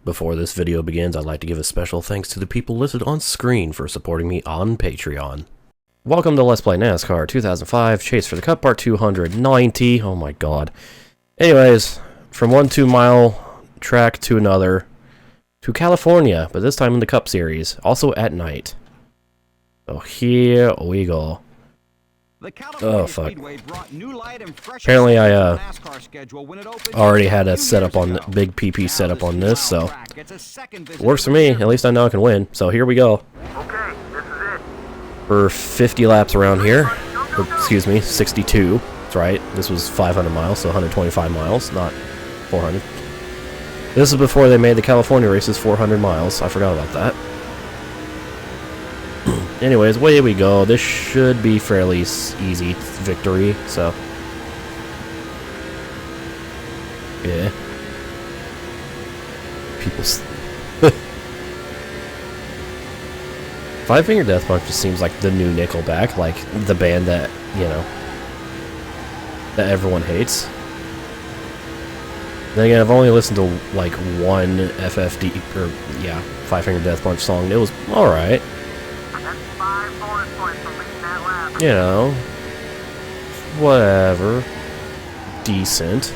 Before this video begins, I'd like to give a special thanks to the people listed on screen for supporting me on Patreon. Welcome to Let's Play NASCAR 2005 Chase for the Cup Part 290. Oh my god. Anyways, from one 2-mile track to another, to California, but this time in the Cup Series, also at night. So here we go. Oh fuck. Apparently I already had a setup on big PP setup on this, so works for me. At least I know I can win. So here we go. Okay, this is it. For 50 laps around here. Or, excuse me, 62. That's right. This was 500 miles, so 125 miles, not 400. This is before they made the California races 400 miles. I forgot about that. Anyways, away we go. This should be fairly easy victory, so. Yeah. People. Five Finger Death Punch just seems like the new Nickelback, like the band that, you know, that everyone hates. Then again, I've only listened to like one FFD, or yeah, Five Finger Death Punch song. It was alright. You know, whatever, decent.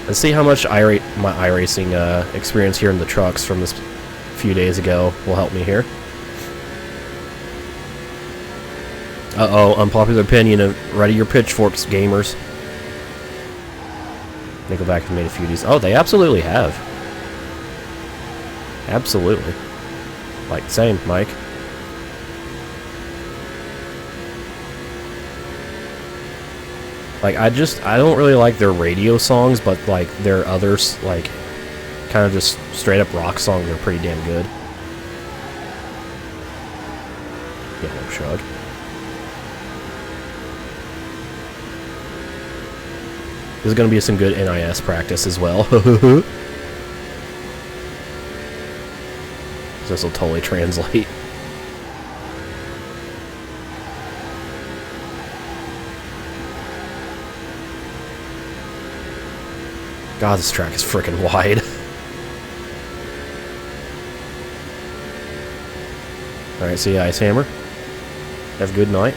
Let's see how much my iRacing experience here in the trucks from this few days ago will help me here. Uh-oh, unpopular opinion. Ready your pitchforks, gamers. Nickelback have made a few of these. Oh, they absolutely have. Absolutely. Like, same, Mike. Like, I don't really like their radio songs, but, like, their others, like, kind of just straight-up rock songs are pretty damn good. Yeah, no shrug. This is going to be some good NIS practice as well. This will totally translate. God, this track is freaking wide. Alright, see you, Ice Hammer. Have a good night.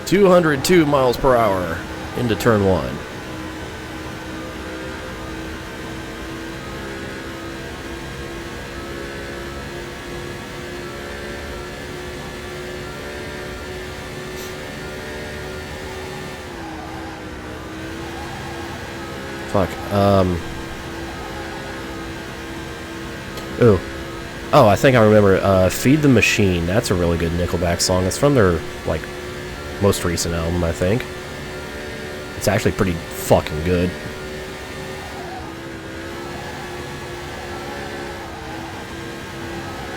202 miles per hour into turn 1. Fuck, ooh. Oh, I think I remember, Feed the Machine. That's a really good Nickelback song. It's from their, like, most recent album, I think. It's actually pretty fucking good.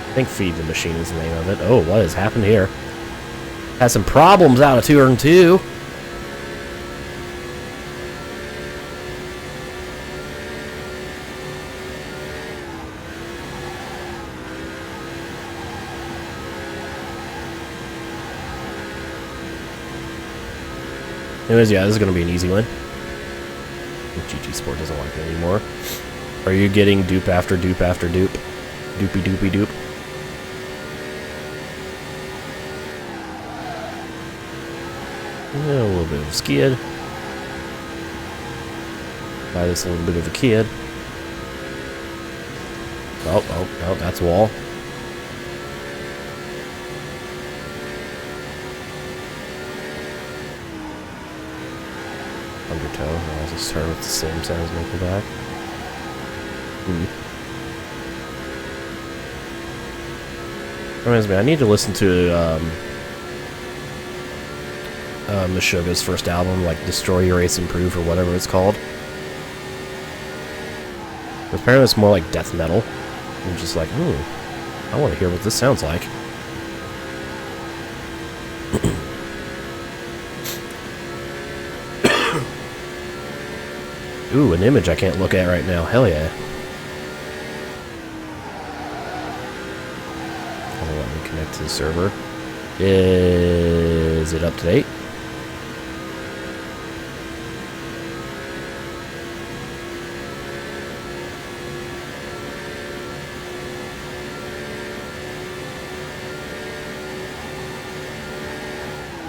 I think Feed the Machine is the name of it. Oh, what has happened here? Had some problems out of turn 2. Anyways, yeah, this is going to be an easy win. GG Sport doesn't like it anymore. Are you getting dupe after dupe after dupe? Doopy doopy doop. Yeah, a little bit of a skid. By this little bit of a kid. Oh, that's a wall. Undertow. I'll just start with the same sound as Nickelback. Reminds me, I need to listen to Meshuggah's first album, like Destroy Erase Improve or whatever it's called. Apparently it's more like death metal. I'm just like, I want to hear what this sounds like. Ooh, an image I can't look at right now. Hell yeah. Let me connect to the server. Is it up to date?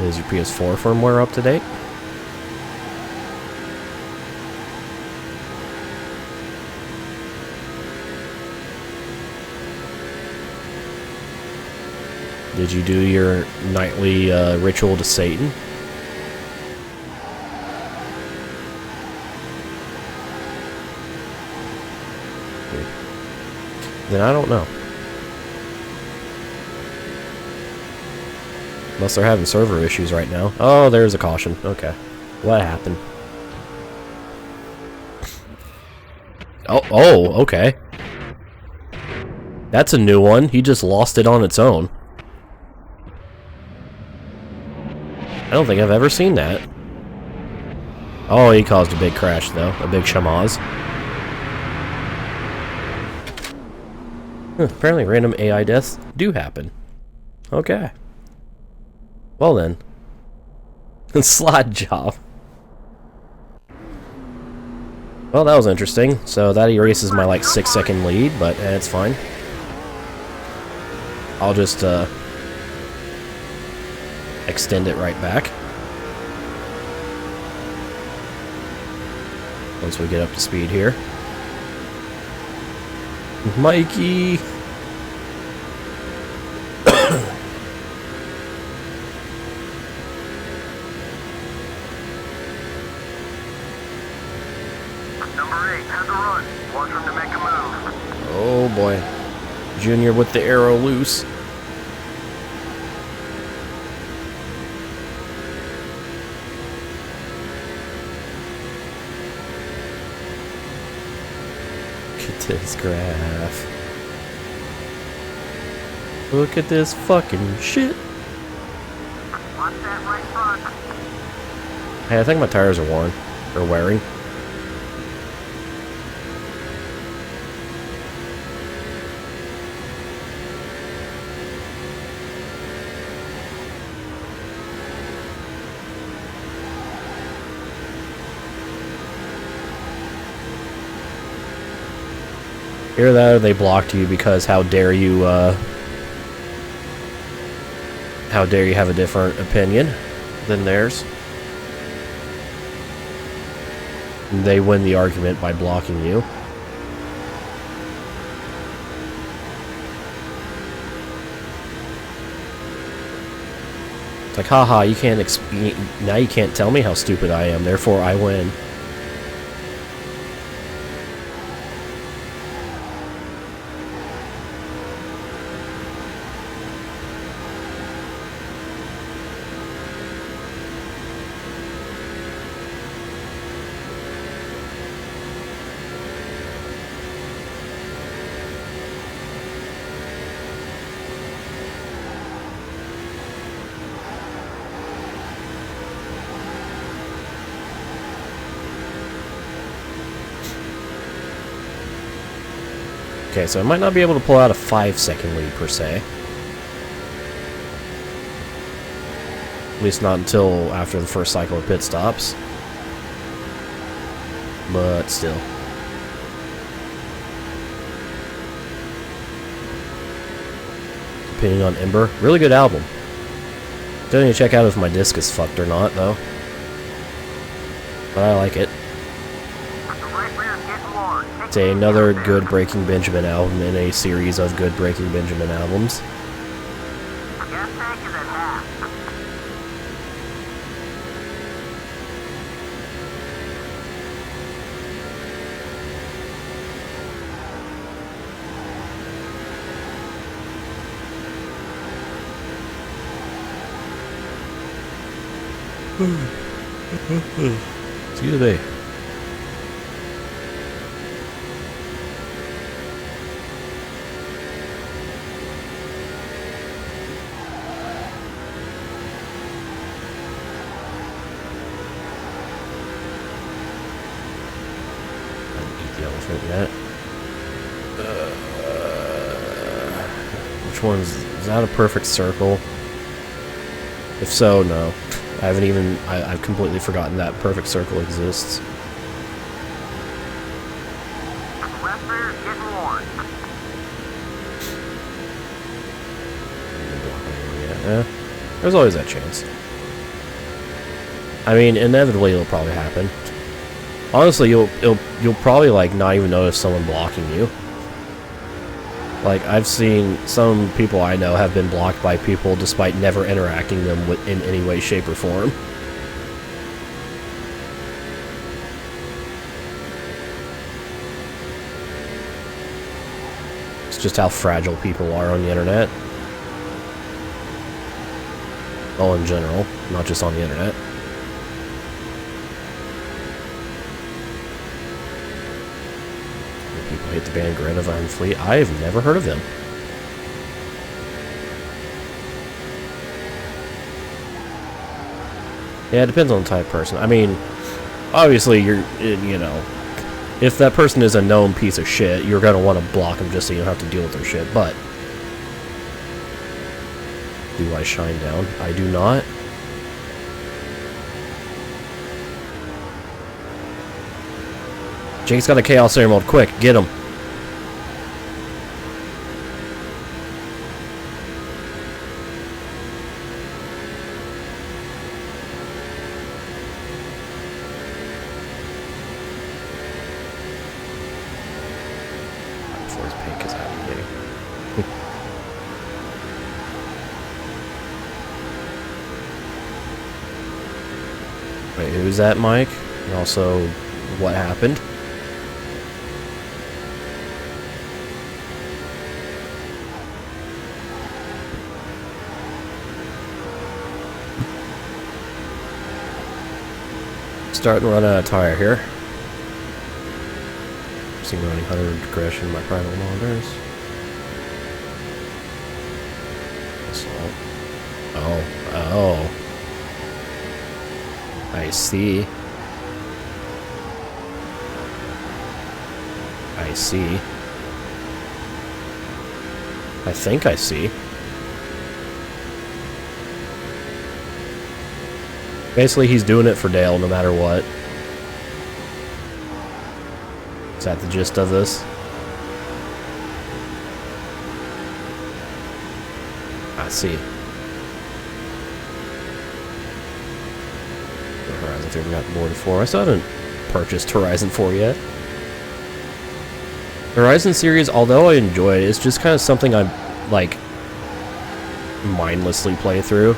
Is your PS4 firmware up to date? Did you do your nightly ritual to Satan? Then I don't know. Unless they're having server issues right now. Oh, there's a caution. Okay. What happened? Oh, okay. That's a new one. He just lost it on its own. I don't think I've ever seen that. Oh, he caused a big crash, though. A big shamaz. Apparently random AI deaths do happen. Okay. Well then. Slide job. Well, that was interesting. So that erases my, like, 6-second lead, but it's fine. I'll just, extend it right back. Once we get up to speed here. Mikey! Number 8 has a run. Watch him to make a move. Oh boy. Junior with the arrow loose. Look at this graph. Look at this fucking shit. Watch that right front. Hey, I think my tires are worn. Or wearing. Hear that, or they blocked you because how dare you have a different opinion than theirs. And they win the argument by blocking you. It's like, haha, you can't now you can't tell me how stupid I am, therefore I win. Okay, so I might not be able to pull out a 5-second lead per se. At least not until after the first cycle of pit stops. But still. Depending on Ember. Really good album. Don't need to check out if my disc is fucked or not, though. But I like it. It's another good Breaking Benjamin album in a series of good Breaking Benjamin albums. Gas tank is at half. Excuse me. Yet. Which one's... is that a perfect circle? If so, no. I haven't even... I've completely forgotten that perfect circle exists. Left rear is getting worn. Yeah, there's always that chance. I mean, inevitably it'll probably happen. Honestly, you'll probably like not even notice someone blocking you. Like, I've seen some people I know have been blocked by people despite never interacting them with in any way, shape, or form. It's just how fragile people are on the internet. Well, in general, not just on the internet. People hate the band Greta Van Fleet. I've never heard of them. Yeah, it depends on the type of person. I mean, obviously, you know, if that person is a known piece of shit, you're going to want to block them just so you don't have to deal with their shit, but... Do I shine down? I do not. Jake's got a Chaos Air mode. Quick, get him. Before his pink is out of the game. Wait, who's that, Mike? And also, what happened? Starting to run out of tire here. See me running 100 aggression in my primal monitors. Oh. I see. I think I see. Basically, he's doing it for Dale no matter what. Is that the gist of this? I see. Horizon 3 we got boarded for. I still haven't purchased Horizon 4 yet. Horizon series, although I enjoy it, it's just kind of something I like mindlessly play through.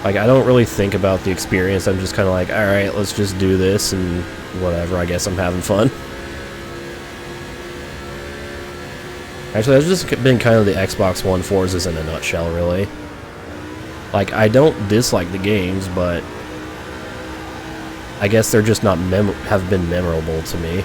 Like, I don't really think about the experience. I'm just kind of like, alright, let's just do this and whatever. I guess I'm having fun. Actually, that's just been kind of the Xbox One Forzas in a nutshell, really. Like, I don't dislike the games, but I guess they're just not have been memorable to me.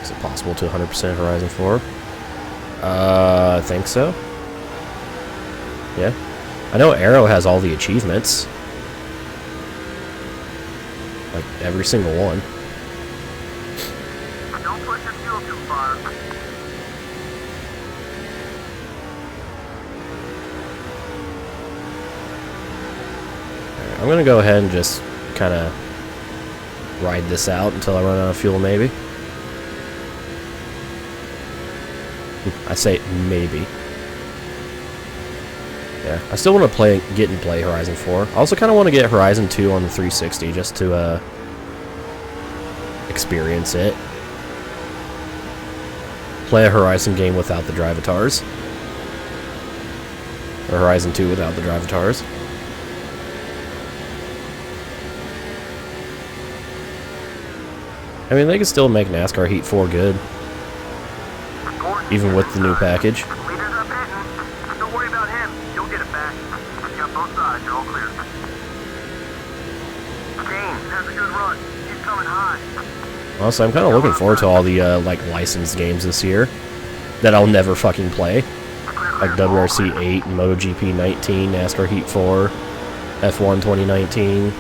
Is it possible to 100% Horizon 4? I think so. Yeah. I know Arrow has all the achievements. Like, every single one. Don't push the fuel too far. Alright, I'm gonna go ahead and just kind of ride this out until I run out of fuel, maybe. I say maybe. Yeah, I still want to get and play Horizon 4. I also kind of want to get Horizon 2 on the 360 just to experience it. Play a Horizon game without the drivatars. Or Horizon 2 without the drivatars. I mean, they can still make NASCAR Heat 4 good. Even with the new package. Leader's up hitting. Don't worry about him. You'll get it back. You got both sides. You're all clear. Kane has a good run. He's coming high. Also, I'm kind of looking forward to all the like licensed games this year that I'll never fucking play, like WRC 8, MotoGP 19, NASCAR Heat 4, F1 2019.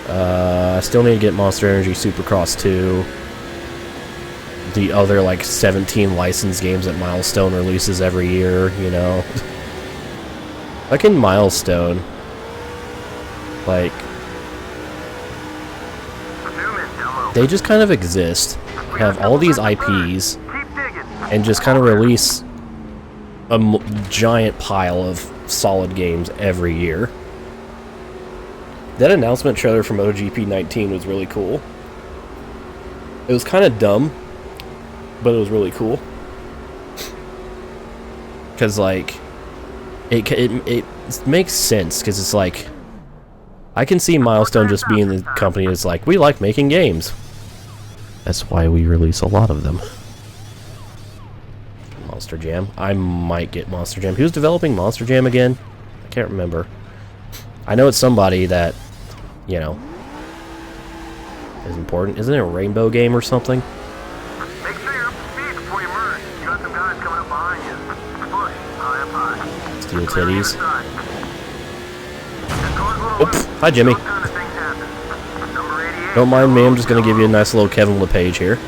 I still need to get Monster Energy Supercross 2. The other like 17 licensed games that Milestone releases every year, you know. Like in Milestone, like they just kind of exist, have all these IPs, and just kind of release a giant pile of solid games every year. That announcement trailer for MotoGP 19 was really cool. It was kind of dumb, but it was really cool. Because, like, it makes sense, because it's like, I can see Milestone just being the company that's like, we like making games. That's why we release a lot of them. Monster Jam. I might get Monster Jam. Who's developing Monster Jam again? I can't remember. I know it's somebody that, you know, is important. Isn't it a Rainbow game or something? Make sure you're up to speed before you merge. You got some guys coming up behind you. Push, high up high. Steel titties. Oops. Hi, Jimmy. Don't mind me, I'm just going to give you a nice little Kevin LePage here.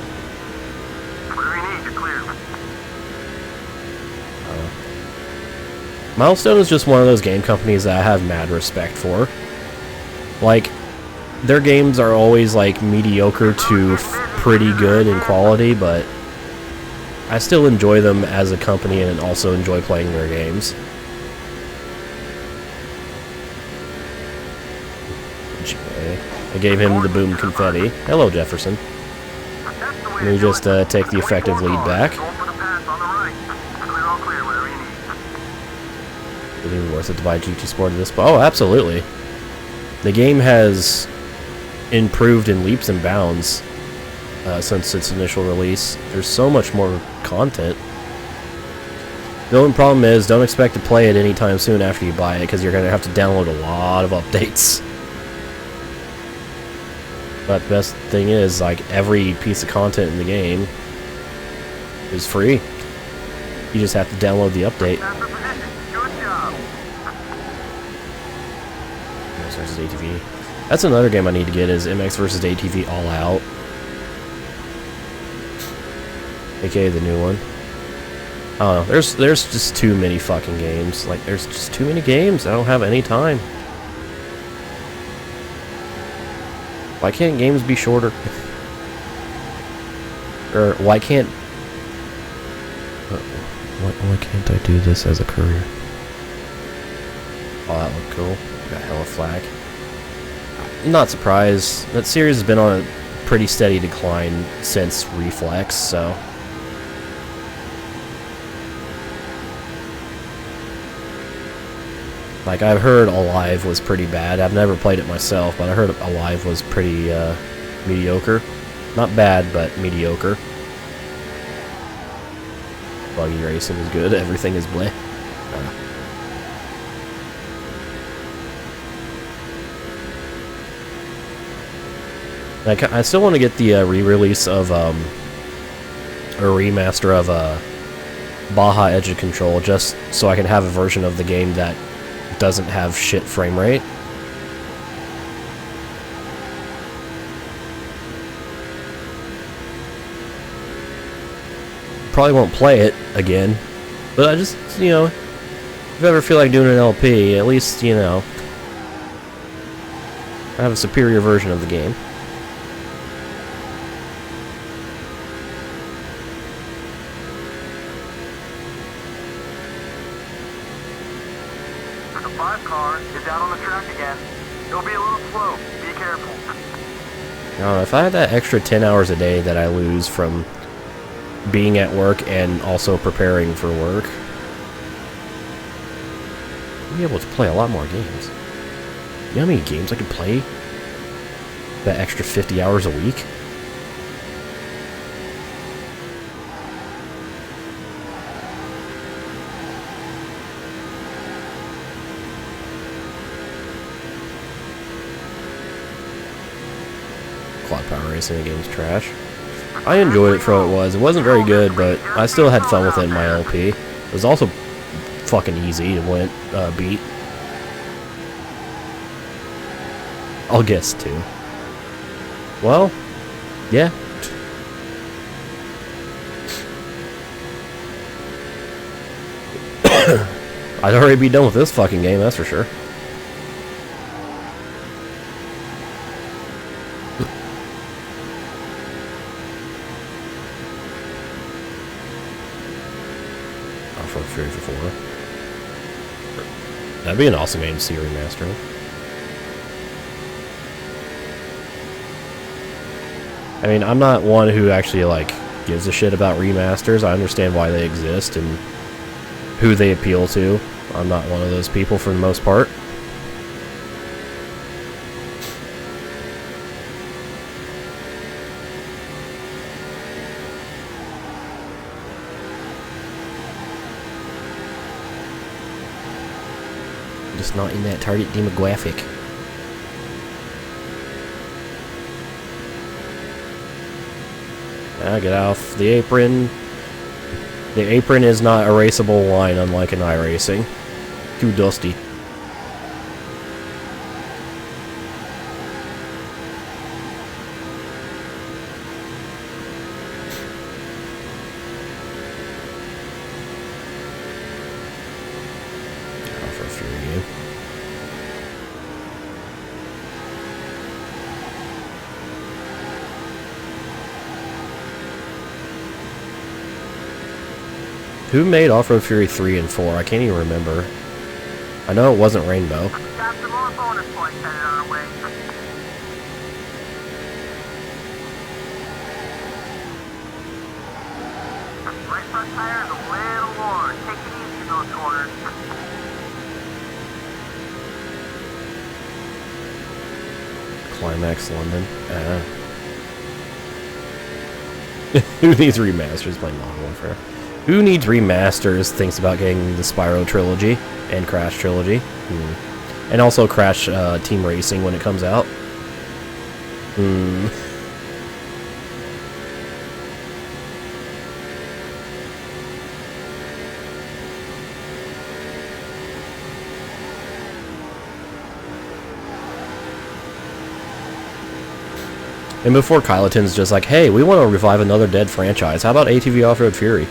Milestone is just one of those game companies that I have mad respect for. Like, their games are always, like, mediocre to pretty good in quality, but I still enjoy them as a company and also enjoy playing their games. I gave him the boom confetti. Hello, Jefferson. Let me just take the effective lead back. Is it worth it to buy GT Sport at this point? Oh, absolutely. The game has improved in leaps and bounds since its initial release. There's so much more content. The only problem is, don't expect to play it anytime soon after you buy it, because you're going to have to download a lot of updates. But the best thing is, like, every piece of content in the game is free. You just have to download the update. MX vs. ATV. That's another game I need to get, is MX vs. ATV All Out. AKA the new one. I don't know, there's just too many fucking games. Like, there's just too many games. I don't have any time. Why can't games be shorter? Or why can't... Why can't I do this as a career? Oh, that looked cool. Got hella flag. I'm not surprised. That series has been on a pretty steady decline since Reflex, so... Like, I've heard Alive was pretty bad. I've never played it myself, but I heard Alive was pretty, mediocre. Not bad, but mediocre. Buggy racing is good. Everything is bleh. I still want to get the, re-release of, a remaster of, Baja Edge of Control, just so I can have a version of the game that doesn't have shit frame rate. Probably won't play it again, but I just, you know, if you ever feel like doing an LP, at least, you know, I have a superior version of the game. I don't know, if I had that extra 10 hours a day that I lose from being at work and also preparing for work, I'd be able to play a lot more games. You know how many games I could play that extra 50 hours a week? Quad Power Racing game's trash. I enjoyed it for what it was. It wasn't very good, but I still had fun with it in my LP. It was also fucking easy to beat. I'll guess too. Well, yeah. I'd already be done with this fucking game, that's for sure. Off-Road Fury for 4. That'd be an awesome game to see remastered. I mean, I'm not one who actually, like, gives a shit about remasters. I understand why they exist and who they appeal to. I'm not one of those people for the most part. Just not in that target demographic. Get off the apron. The apron is not erasable line, unlike in iRacing. Too dusty. Off-Road Fury game. Who made Off-Road Fury 3 and 4? I can't even remember. I know it wasn't Rainbow. Got some more bonus points headed our way. Right front tire is a little worn. Take it easy in those corners. Climax London. Who needs remasters playing Modern Warfare? Who needs remasters thinks about getting the Spyro trilogy and Crash trilogy. And also Crash Team Racing when it comes out. And before Kyloton's just like, hey, we want to revive another dead franchise. How about ATV Off-Road Fury?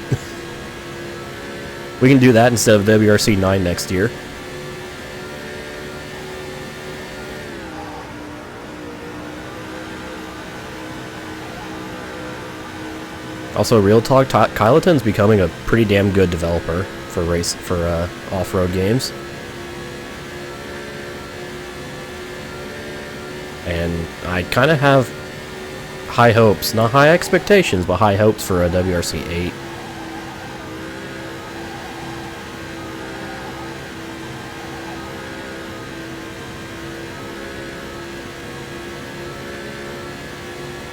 We can do that instead of WRC 9 next year. Also, real talk, Kyloton's becoming a pretty damn good developer for off-road games. And I kind of have high hopes, not high expectations, but high hopes for a WRC 8.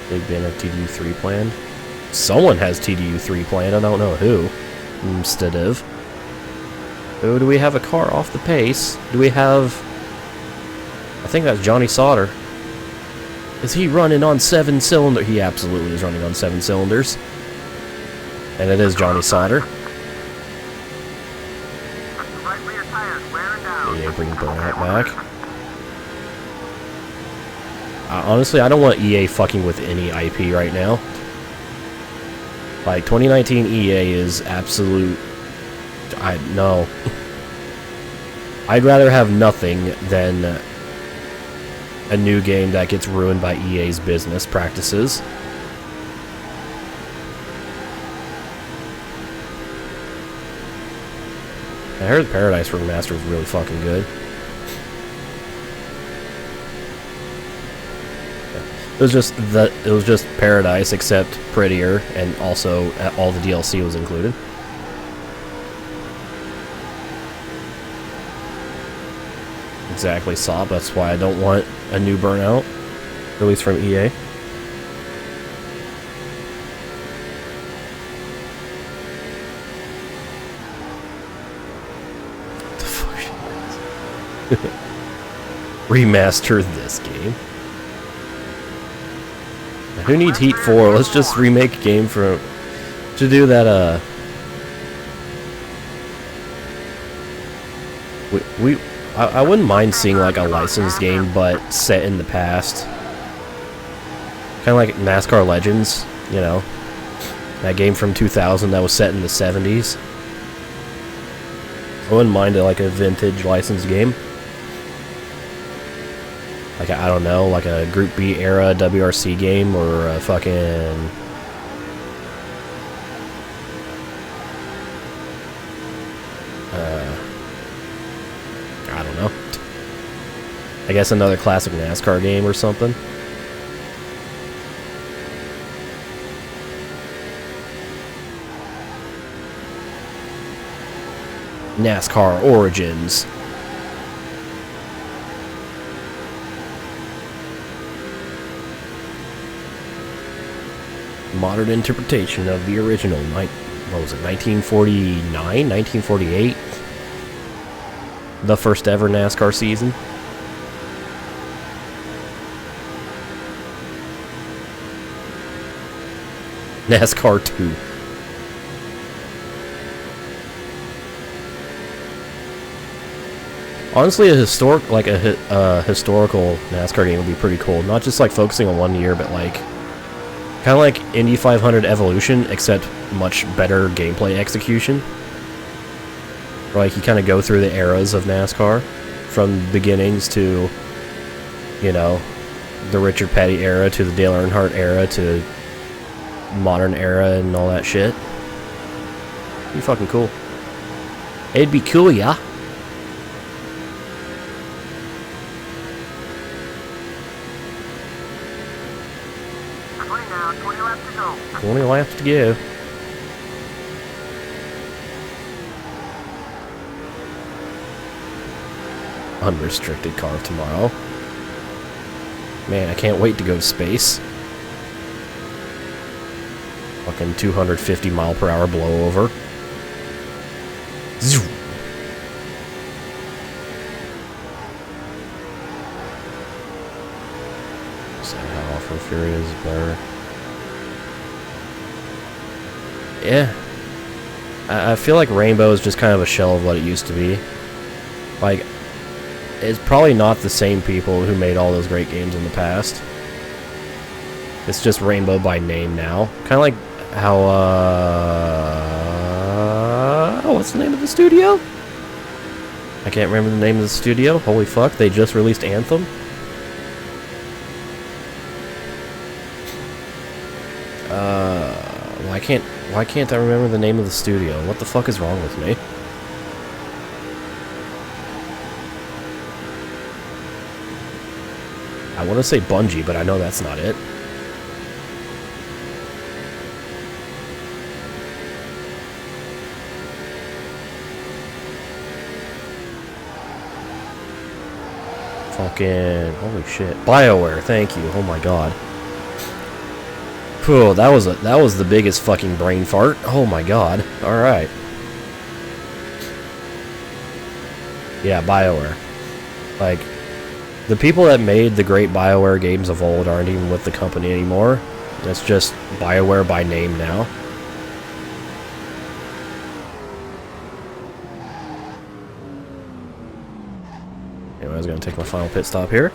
Big Banner TDU3 planned. Someone has TDU3 planned, I don't know who. Instead of. Oh, do we have a car off the pace? Do we have... I think that's Johnny Sauter. Is he running on 7 cylinders? He absolutely is running on 7 cylinders. And it is Johnny Sauter. Right rear tires wearing down. EA bring Burnout back. Honestly, I don't want EA fucking with any IP right now. Like, 2019 EA is absolute... no. I'd rather have nothing than a new game that gets ruined by EA's business practices. I heard Paradise Remastered was really fucking good. It was just Paradise, except prettier, and also all the DLC was included. Exactly, Saab. That's why I don't want a new Burnout, released from EA. What the fuck? Remaster this game. Who needs Heat 4? Let's just remake a game for... to do that, I wouldn't mind seeing, like, a licensed game, but set in the past. Kind of like NASCAR Legends, you know? That game from 2000 that was set in the 70s. I wouldn't mind, like, a vintage licensed game. Like, I don't know, like a Group B era WRC game, or a fucking... I guess another classic NASCAR game or something. NASCAR Origins. Modern interpretation of the original, what was it, 1949? 1948? The first ever NASCAR season. NASCAR 2. Honestly, a historical NASCAR game would be pretty cool. Not just like focusing on one year, but like kind of like Indy 500 Evolution, except much better gameplay execution. Like you kind of go through the eras of NASCAR, from beginnings to, you know, the Richard Petty era to the Dale Earnhardt era to modern era and all that shit. Be fucking cool. It'd be cool, yeah. 20 laps to go. Unrestricted car tomorrow. Man, I can't wait to go to space. Fucking 250 mile per hour blowover. Zoom. See how Off Road Fury is better. Yeah. I feel like Rainbow is just kind of a shell of what it used to be. Like, it's probably not the same people who made all those great games in the past. It's just Rainbow by name now. Kind of like how, what's the name of the studio? I can't remember the name of the studio. Holy fuck, they just released Anthem. Why can't I remember the name of the studio? What the fuck is wrong with me? I want to say Bungie, but I know that's not it. Fucking holy shit. BioWare, thank you. Oh my god. Phew, that was the biggest fucking brain fart. Oh my god. Alright. Yeah, BioWare. Like, the people that made the great BioWare games of old aren't even with the company anymore. That's just BioWare by name now. Anyway, I was gonna take my final pit stop here.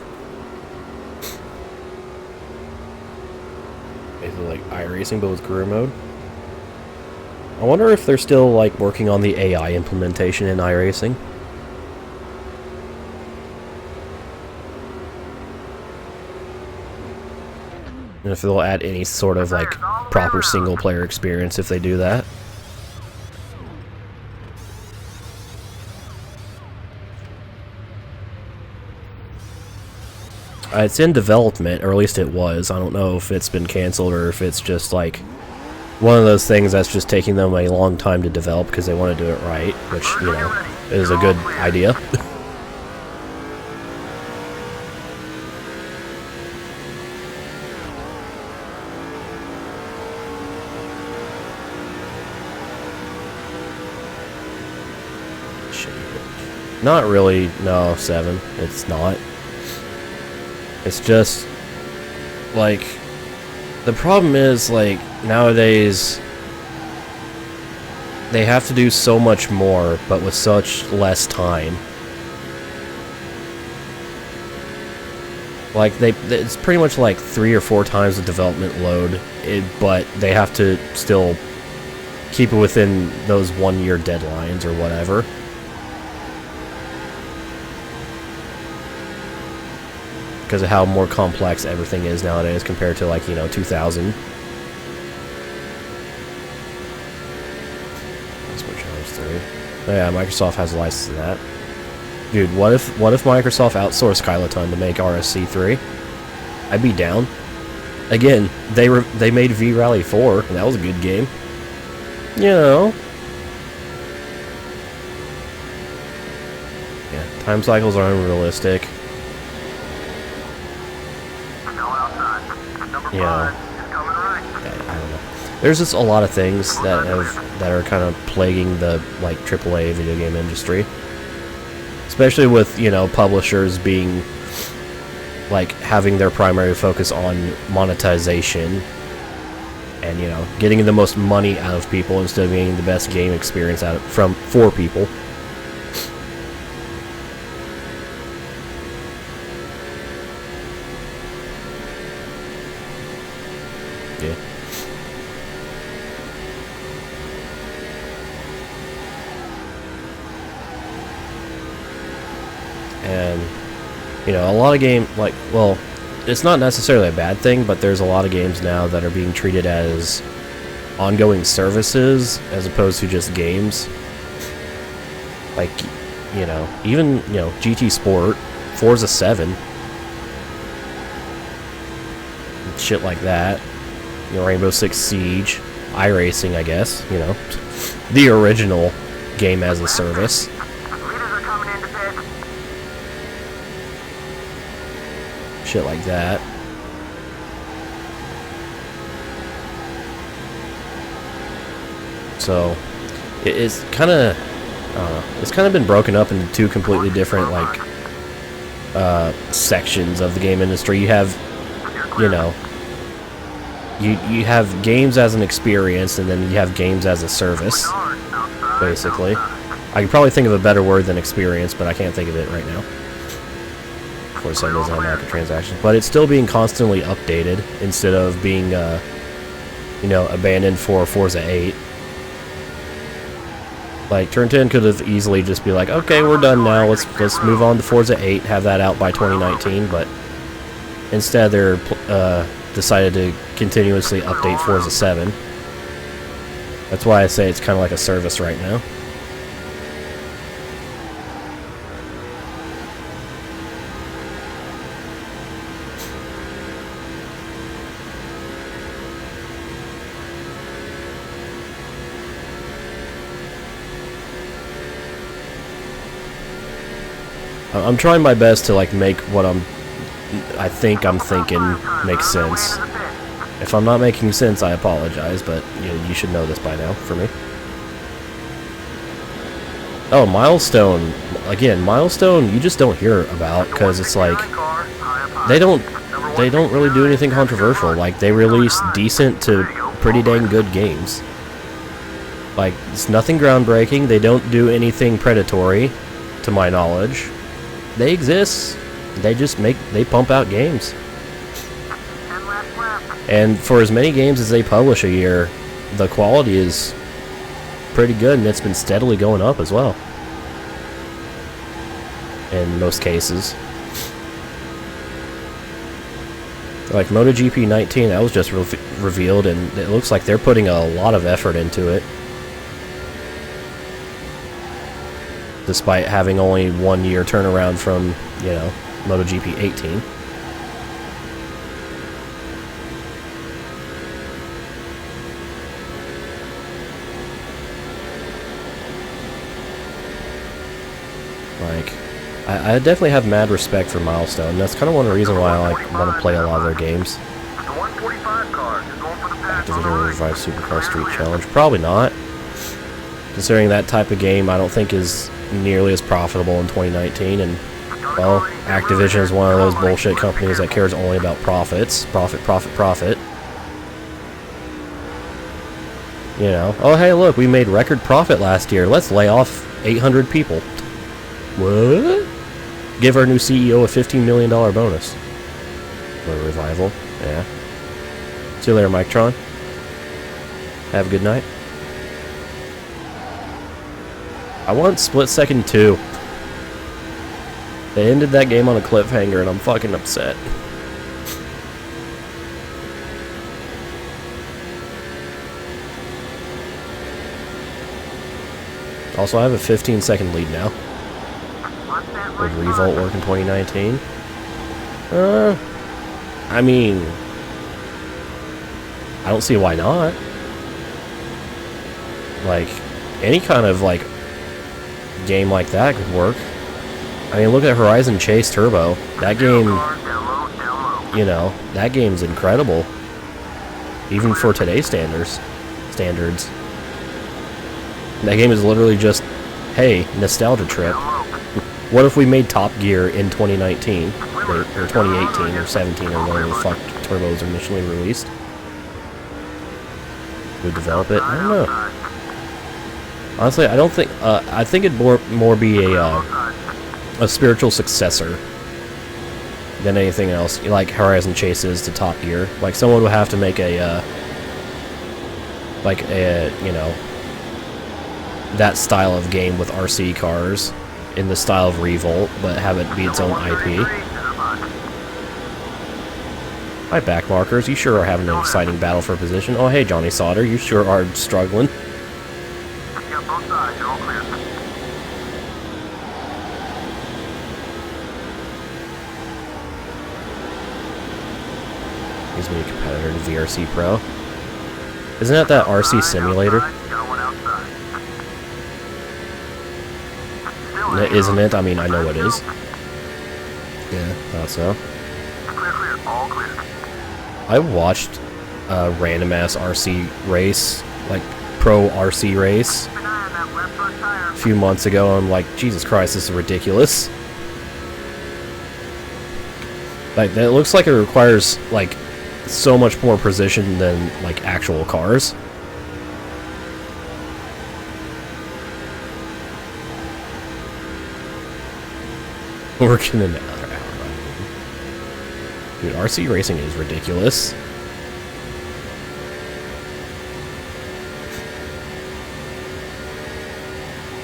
Basically like iRacing, but with career mode. I wonder if they're still like working on the AI implementation in iRacing. And if they'll add any sort of like proper single player experience if they do that. It's in development, or at least it was. I don't know if it's been canceled or if it's just like one of those things that's just taking them a long time to develop because they want to do it right, which, you know, is a good idea. Not really, no, 7. It's not. It's just, like, the problem is, like, nowadays, they have to do so much more, but with such less time. Like, it's pretty much like 3 or 4 times the development load, but they have to still keep it within those 1-year deadlines or whatever. Because of how more complex everything is nowadays compared to, like, you know, 2000. Switch hours 3. Oh yeah, Microsoft has a license to that. Dude, what if Microsoft outsourced Kyloton to make RSC3? I'd be down. Again, they made V-Rally 4, and that was a good game. You know. Yeah, time cycles are unrealistic. Yeah. I don't know. There's just a lot of things that are kind of plaguing the like AAA video game industry. Especially with, you know, publishers being like having their primary focus on monetization and, you know, getting the most money out of people instead of getting the best game experience out of for people. Yeah. And, you know, a lot of games, like, well, it's not necessarily a bad thing, but there's a lot of games now that are being treated as ongoing services as opposed to just games. Like, you know, even, you know, GT Sport, Forza 7, shit like that. You know, Rainbow Six Siege, iRacing, I guess, you know, the original game as a service. Shit like that. So it's kind of been broken up into two completely different like sections of the game industry. You have, you know, you have games as an experience, and then you have games as a service, basically. I could probably think of a better word than experience, but I can't think of it right now. Forza 7 doesn't have microtransactions, but it's still being constantly updated instead of being, you know, abandoned for Forza 8. Like, Turn 10 could have easily just be like, okay, we're done now, let's move on to Forza 8, have that out by 2019, but instead they're decided to continuously update Forza 7. That's why I say it's kind of like a service right now. I'm trying my best to like make what I think I'm thinking make sense. If I'm not making sense, I apologize, but you should know this by now for me. Oh, Milestone. Again, Milestone you just don't hear about because it's like they don't really do anything controversial. Like, they release decent to pretty dang good games. Like, it's nothing groundbreaking. They don't do anything predatory, to my knowledge. They exist. They just pump out games. And for as many games as they publish a year, the quality is pretty good, and it's been steadily going up as well. In most cases. Like MotoGP 19, that was just revealed, and it looks like they're putting a lot of effort into it. Despite having only 1 year turnaround from, you know, MotoGP 18. Like, I definitely have mad respect for Milestone. That's kind of one of the reasons why I want to play a lot of their games. Activision will revive Supercar Street Challenge. Probably not. Considering that type of game, I don't think is nearly as profitable in 2019, and, well, Activision is one of those bullshit companies that cares only about profits. Profit, profit, profit. You know, oh hey look, we made record profit last year, let's lay off 800 people. What? Give our new CEO a $15 million bonus. What a revival. Yeah. See you later, Mike-tron. Have a good night. I want Split Second 2. They ended that game on a cliffhanger, and I'm fucking upset. Also, I have a 15-second lead now. Would Revolt work in 2019? I mean, I don't see why not. Like, any kind of, like, game like that could work. I mean, look at Horizon Chase Turbo. That game, you know, that game's incredible. Even for today's standards. That game is literally just, hey, nostalgia trip. What if we made Top Gear in 2019, or 2018, or 17, or whatever the fuck Turbo's initially released? Would develop it? I don't know. Honestly, I don't think. I think it'd more be a spiritual successor than anything else. Like Horizon Chase is to Top Gear. Like someone would have to make a you know, that style of game with RC cars in the style of Revolt, but have it be its own IP. Hi, backmarkers. You sure are having an exciting battle for position. Oh, hey, Johnny Sauter. You sure are struggling. Gives me a competitor to VRC Pro. Isn't that RC Simulator? Isn't it? I mean, I know it is. Yeah, thought so. I watched a random ass RC race, like pro RC race, a few months ago. I'm like, Jesus Christ, this is ridiculous. Like, that looks like it requires like so much more precision than like actual cars. Working an hour. Dude, RC racing is ridiculous.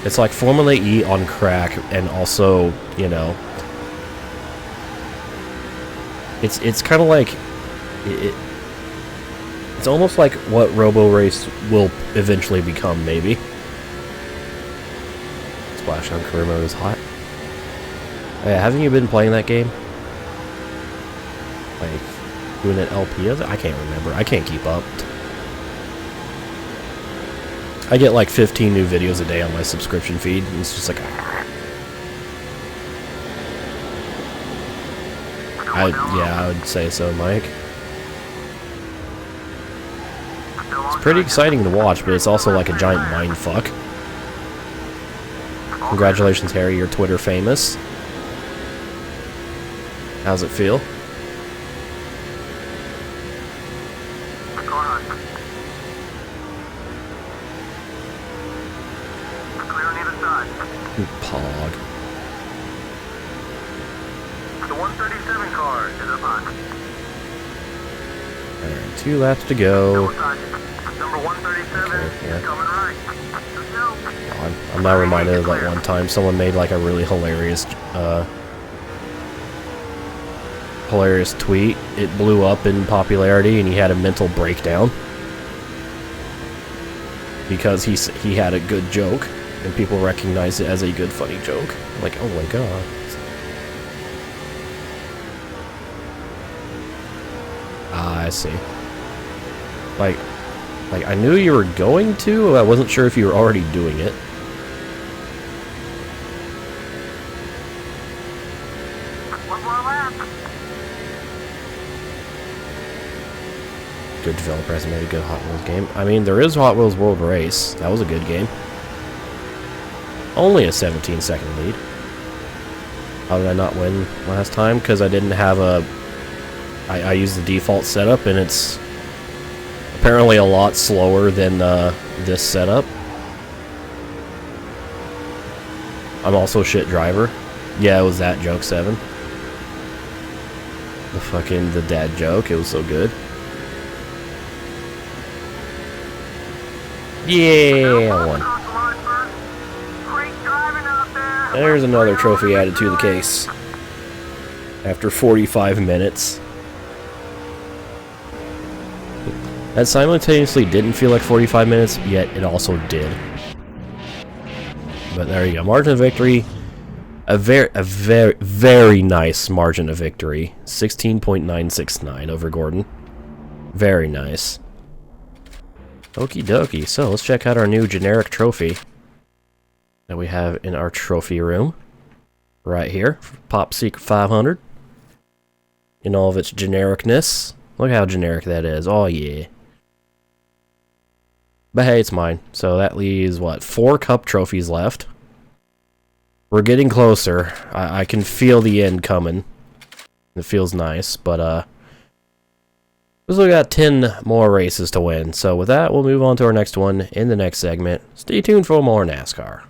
It's like Formula E on crack, and also, you know, it's kind of like it's almost like what Robo Race will eventually become, maybe. Splash on career mode is hot. Hey, haven't you been playing that game? Like, doing an LP of it? I can't remember. I can't keep up. I get like 15 new videos a day on my subscription feed, and it's just like... yeah, I would say so, Mike. It's pretty exciting to watch, but it's also like a giant mindfuck. Congratulations, Harry, you're Twitter famous. How's it feel? Pog. The 137 car is up on. Alright, 2 laps to go. Number 137 Okay, yeah. is coming right. Let's go. I'm now reminded of that one time someone made like a really hilarious tweet. It blew up in popularity, and he had a mental breakdown because he had a good joke, and people recognized it as a good, funny joke. I'm like, oh my god. Ah, I see. Like I knew you were going to, I wasn't sure if you were already doing it. One more lap. Good developer has made a good Hot Wheels game. I mean, there is Hot Wheels World Race. That was a good game. Only a 17-second lead. How did I not win last time? Because I didn't have a... I used the default setup, and it's apparently a lot slower than this setup. I'm also a shit driver. Yeah, it was that joke 7. The dad joke. It was so good. Yeah, I won. There's another trophy added to the case. After 45 minutes. That simultaneously didn't feel like 45 minutes, yet it also did. But there you go. Margin of victory. A very nice margin of victory. 16.969 over Gordon. Very nice. Okie dokie. So let's check out our new generic trophy that we have in our trophy room. Right here. Pop Secret 500. In all of its genericness. Look how generic that is. Oh yeah. But hey, it's mine. So that leaves, what, 4 cup trophies left. We're getting closer. I can feel the end coming. It feels nice, but we've still got 10 more races to win. So with that, we'll move on to our next one in the next segment. Stay tuned for more NASCAR.